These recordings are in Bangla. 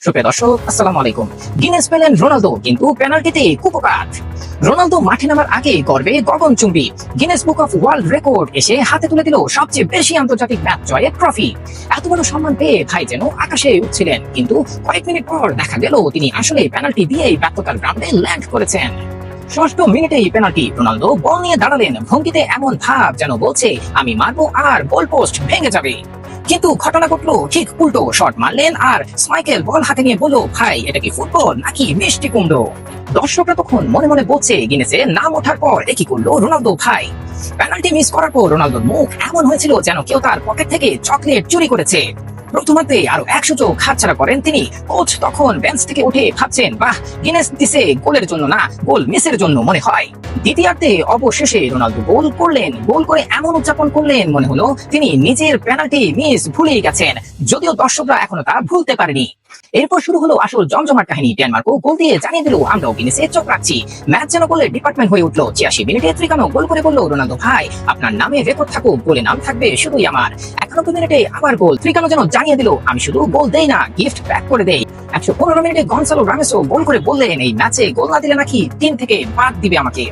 সুপ্রিয় দর্শক, আসসালামু আলাইকুম। গিনেস পেলেন রোনালদো, কিন্তু পেনাল্টিতে কুপকাত। রোনালদো মাঠে নামার আগে গর্বে গগনচুম্বী। Guinness book of world record এসে হাতে তুলে দিল সবচেয়ে বেশি আন্তর্জাতিক ম্যাচ জয়ের ট্রফি। এত বড় সম্মান পেয়ে ভাই যেন আকাশে উঠছিলেন, কিন্তু কয়েক মিনিট পর দেখা গেল তিনি আসলে পেনাল্টি দিয়েই ব্যর্থতার গ্রাউন্ডে ল্যান্ড করেছেন। ষষ্ঠ মিনিটেই পেনাল্টি। রোনালদো বল নিয়ে দাঁড়ালেন, ভঙ্গিতে এমন ভাব যেন বলছে আমি মারবো আর গোল পোস্ট ভেঙে যাবে। কিন্তু ঘটনা ঘটলো ঠিক উল্টো। শট মারলেন আর স্মাইকেল বল হাতে নিয়ে বলল, ভাই এটা কি ফুটবল নাকি মিষ্টি কুমড়ো? দর্শকরা তখন মনে মনে বলছে, গিনেসে নাম ওঠার পর একই করলো রোনালদো ভাই। পেনাল্টি মিস করার পর রোনালদোর মুখ এমন হয়েছিল যেন কেউ তার পকেট থেকে চকলেট চুরি করেছে। প্রথমার্ধে আরো 100 চোখ হাতছাড়া করেন তিনি। কোচ তখন বেঞ্চ থেকে উঠে ভাবছেন, বাহ, গিনেস দিছে গোলের জন্য না, গোল মিসের জন্য মনে হয়। দ্বিতীয়ার্ধে অবশেষে রোনালদো গোল করলেন। গোল করে এমন উদযাপন করলেন মনে হলো তিনি নিজের পেনাল্টি মিস ভুলেই গেছেন, যদিও দর্শকরা এখনো তা ভুলতে পারেনি। এরপর শুরু হলো আসল জমজমাট কাহিনী। ডেনমার্কও গোল দিয়ে জানিয়ে দিল, আমরাও গিনেসে চোখ রাখছি। ম্যাচ যেন গোলের ডিপার্টমেন্ট হয়ে উঠলো। 86 মিনিটে ত্রিকানো গোল করে বলল, রোনালদো ভাই আপনার নামে রেকর্ড থাকুক, গোলে নাম থাকবে শুধুই আমার। 91 মিনিটে আবার গোল। ত্রিকানো যেন জানিয়ে দিল, আমি শুধু গোল দেই না, গিফট ব্যাক করে দেই। 115 মিনিটে গনসালো রামেসও গোল করে বললেন, এই ম্যাচে গোল না দিলে নাকি টিম থেকে বাদ দিবে আমাকে।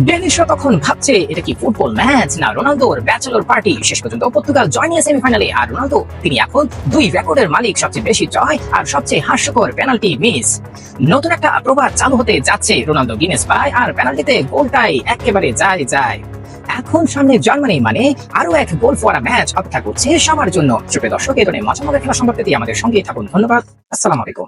ডেনিশরা তখন ভাবছে, এটা কি ফুটবল ম্যাচ না রোনালদোর ব্যাচেলর পার্টি? শেষ পর্যন্ত পর্তুগাল জয় নিয়ে সেমিফাইনালে, আর রোনালদো তিনি এখন 2 রেকর্ডের মালিক, সবচেয়ে বেশি জয় আর সবচেয়ে হাস্যকর পেনাল্টি মিস। নতুন একটা প্রবাদ চালু হতে যাচ্ছে, রোনালদো গিনেস পায় আর পেনাল্টিতে গোলটাই একেবারে যায়। এখন সামনে জার্মানি, মানে আরো এক গোল ফোয়ারা ম্যাচ অপেক্ষা করছে সবার জন্য। সুপ্রিয় দর্শক, এই ধরনের মজার খেলা সংবাদ পেতে আমাদের সঙ্গেই থাকুন। ধন্যবাদ। আসসালামু আলাইকুম।